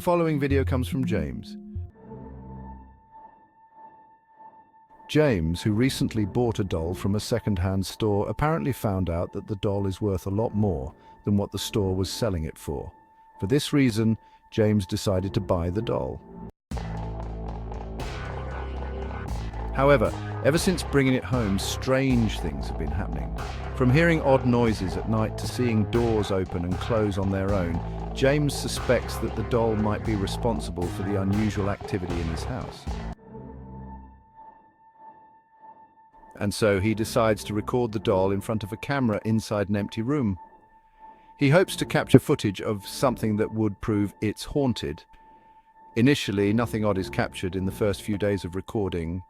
following video comes from James. James, who recently bought a doll from a second-hand store, apparently found out that the doll is worth a lot more than what the store was selling it for. For this reason, James decided to buy the doll. However, ever since bringing it home, strange things have been happening. From hearing odd noises at night to seeing doors open and close on their own, James suspects that the doll might be responsible for the unusual activity in his house. And so he decides to record the doll in front of a camera inside an empty room. He hopes to capture footage of something that would prove it's haunted. Initially, nothing odd is captured in the first few days of recording.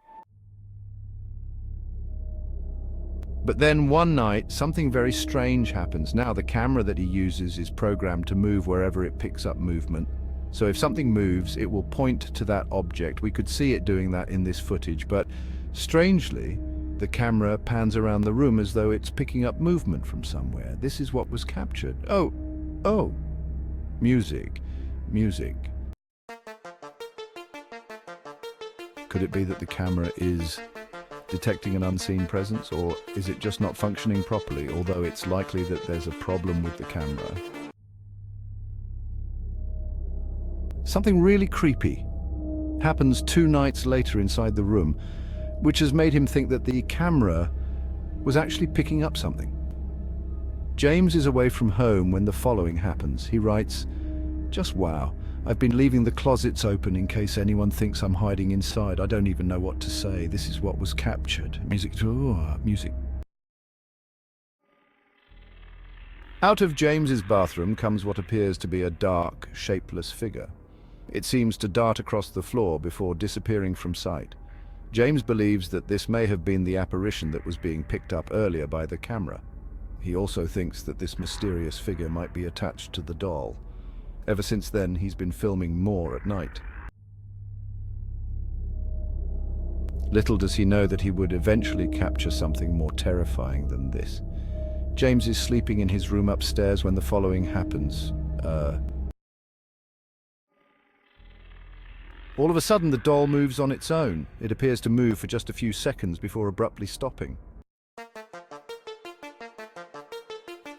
But then one night, something very strange happens. Now the camera that he uses is programmed to move wherever it picks up movement. So if something moves, it will point to that object. We could see it doing that in this footage, but strangely, the camera pans around the room as though it's picking up movement from somewhere. This is what was captured. Oh, music. Could it be that the camera is detecting an unseen presence, or is it just not functioning properly, although it's likely that there's a problem with the camera? Something really creepy happens 2 nights later inside the room, which has made him think that the camera was actually picking up something. James is away from home when the following happens. He writes, "Just wow. I've been leaving the closets open in case anyone thinks I'm hiding inside. I don't even know what to say. This is what was captured." Music. Out of James's bathroom comes what appears to be a dark, shapeless figure. It seems to dart across the floor before disappearing from sight. James believes that this may have been the apparition that was being picked up earlier by the camera. He also thinks that this mysterious figure might be attached to the doll. Ever since then, he's been filming more at night. Little does he know that he would eventually capture something more terrifying than this. James is sleeping in his room upstairs when the following happens. All of a sudden, the doll moves on its own. It appears to move for just a few seconds before abruptly stopping.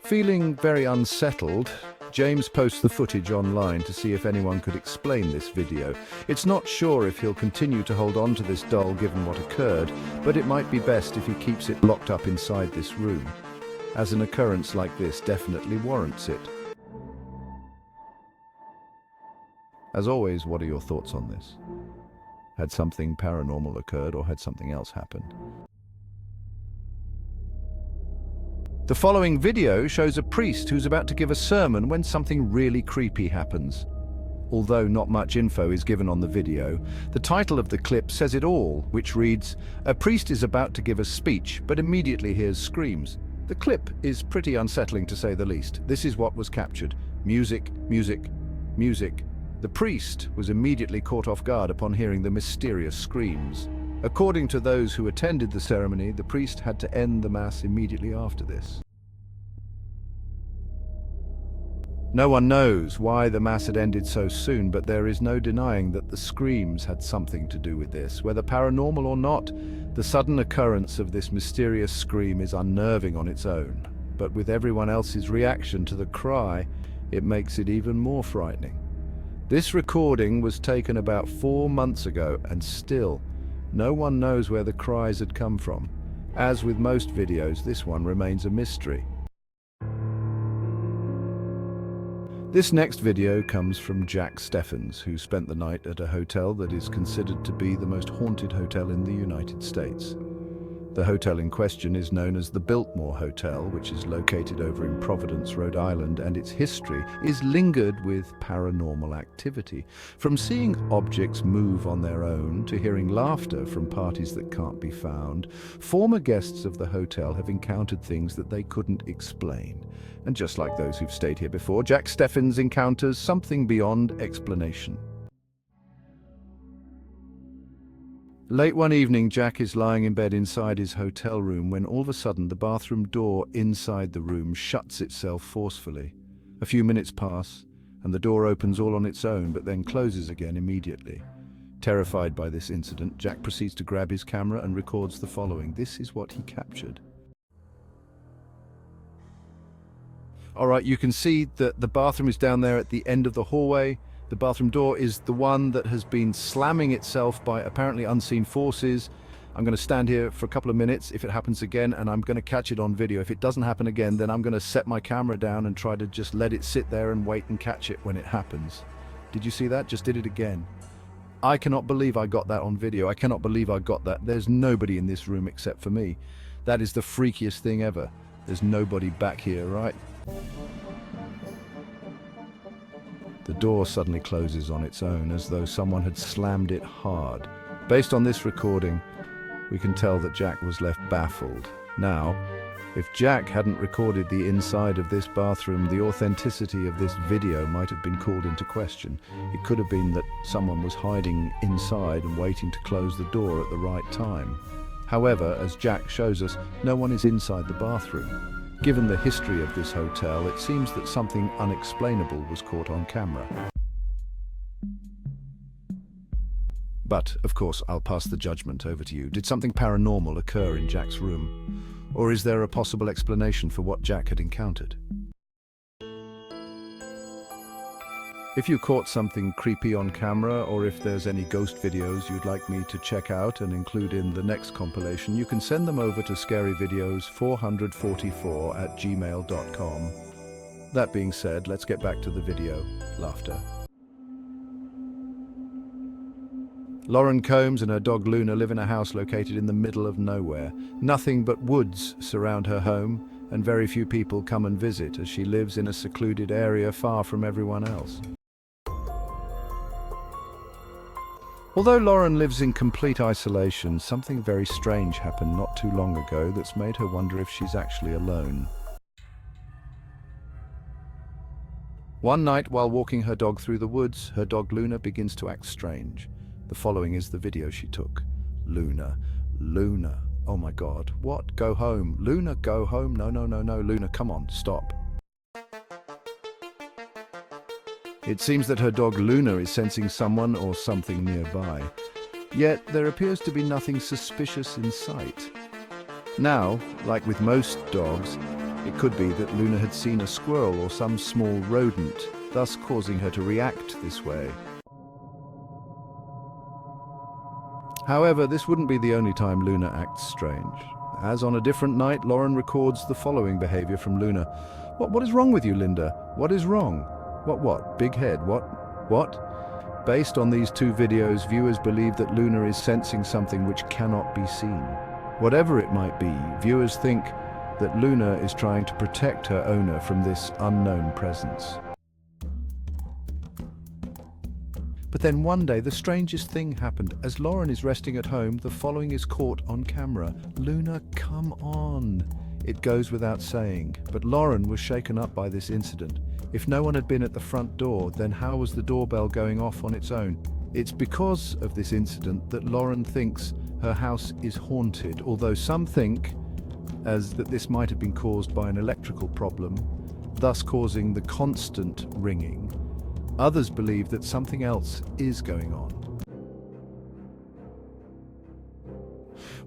Feeling very unsettled, James posts the footage online to see if anyone could explain this video. It's not sure if he'll continue to hold on to this doll given what occurred, but it might be best if he keeps it locked up inside this room, as an occurrence like this definitely warrants it. As always, what are your thoughts on this? Had something paranormal occurred, or had something else happened? The following video shows a priest who's about to give a sermon when something really creepy happens. Although not much info is given on the video, the title of the clip says it all, which reads, "A priest is about to give a speech, but immediately hears screams." The clip is pretty unsettling to say the least. This is what was captured. Music. The priest was immediately caught off guard upon hearing the mysterious screams. According to those who attended the ceremony, the priest had to end the mass immediately after this. No one knows why the mass had ended so soon, but there is no denying that the screams had something to do with this. Whether paranormal or not, the sudden occurrence of this mysterious scream is unnerving on its own. But with everyone else's reaction to the cry, it makes it even more frightening. This recording was taken about 4 months ago, and still, no one knows where the cries had come from. As with most videos, this one remains a mystery. This next video comes from Jack Steffens, who spent the night at a hotel that is considered to be the most haunted hotel in the United States. The hotel in question is known as the Biltmore Hotel, which is located over in Providence, Rhode Island, and its history is lingered with paranormal activity. From seeing objects move on their own to hearing laughter from parties that can't be found, former guests of the hotel have encountered things that they couldn't explain. And just like those who've stayed here before, Jack Steffens encounters something beyond explanation. Late one evening, Jack is lying in bed inside his hotel room when all of a sudden the bathroom door inside the room shuts itself forcefully. A few minutes pass, and the door opens all on its own but then closes again immediately. Terrified by this incident, Jack proceeds to grab his camera and records the following. This is what he captured. Alright, you can see that the bathroom is down there at the end of the hallway. The bathroom door is the one that has been slamming itself by apparently unseen forces. I'm going to stand here for a couple of minutes if it happens again, and I'm going to catch it on video. If it doesn't happen again, then I'm going to set my camera down and try to just let it sit there and wait and catch it when it happens. Did you see that? Just did it again. I cannot believe I got that on video. I cannot believe I got that. There's nobody in this room except for me. That is the freakiest thing ever. There's nobody back here, right? The door suddenly closes on its own, as though someone had slammed it hard. Based on this recording, we can tell that Jack was left baffled. Now, if Jack hadn't recorded the inside of this bathroom, the authenticity of this video might have been called into question. It could have been that someone was hiding inside and waiting to close the door at the right time. However, as Jack shows us, no one is inside the bathroom. Given the history of this hotel, it seems that something unexplainable was caught on camera. But, of course, I'll pass the judgment over to you. Did something paranormal occur in Jack's room? Or is there a possible explanation for what Jack had encountered? If you caught something creepy on camera, or if there's any ghost videos you'd like me to check out and include in the next compilation, you can send them over to scaryvideos444@gmail.com. That being said, let's get back to the video. Laughter. Lauren Combs and her dog Luna live in a house located in the middle of nowhere. Nothing but woods surround her home, and very few people come and visit, as she lives in a secluded area far from everyone else. Although Lauren lives in complete isolation, something very strange happened not too long ago that's made her wonder if she's actually alone. One night, while walking her dog through the woods, her dog Luna begins to act strange. The following is the video she took. Luna. Oh my God. What? Go home. Luna, go home. No. Luna, come on, stop. It seems that her dog Luna is sensing someone or something nearby. Yet there appears to be nothing suspicious in sight. Now, like with most dogs, it could be that Luna had seen a squirrel or some small rodent, thus causing her to react this way. However, this wouldn't be the only time Luna acts strange. As on a different night, Lauren records the following behavior from Luna. What is wrong with you, Linda? What is wrong? What? Big head? What? Based on these two videos, viewers believe that Luna is sensing something which cannot be seen. Whatever it might be, viewers think that Luna is trying to protect her owner from this unknown presence. But then one day, the strangest thing happened. As Lauren is resting at home, the following is caught on camera. Luna, come on. It goes without saying, but Lauren was shaken up by this incident. If no one had been at the front door, then how was the doorbell going off on its own? It's because of this incident that Lauren thinks her house is haunted, although some think that this might have been caused by an electrical problem, thus causing the constant ringing. Others believe that something else is going on.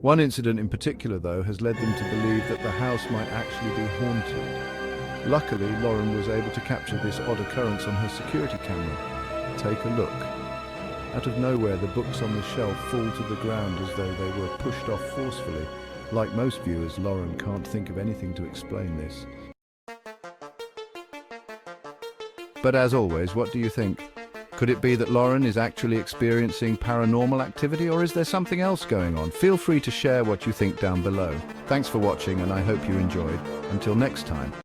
One incident in particular, though, has led them to believe that the house might actually be haunted. Luckily, Lauren was able to capture this odd occurrence on her security camera. Take a look. Out of nowhere, the books on the shelf fall to the ground as though they were pushed off forcefully. Like most viewers, Lauren can't think of anything to explain this. But as always, what do you think? Could it be that Lauren is actually experiencing paranormal activity, or is there something else going on? Feel free to share what you think down below. Thanks for watching, and I hope you enjoyed. Until next time.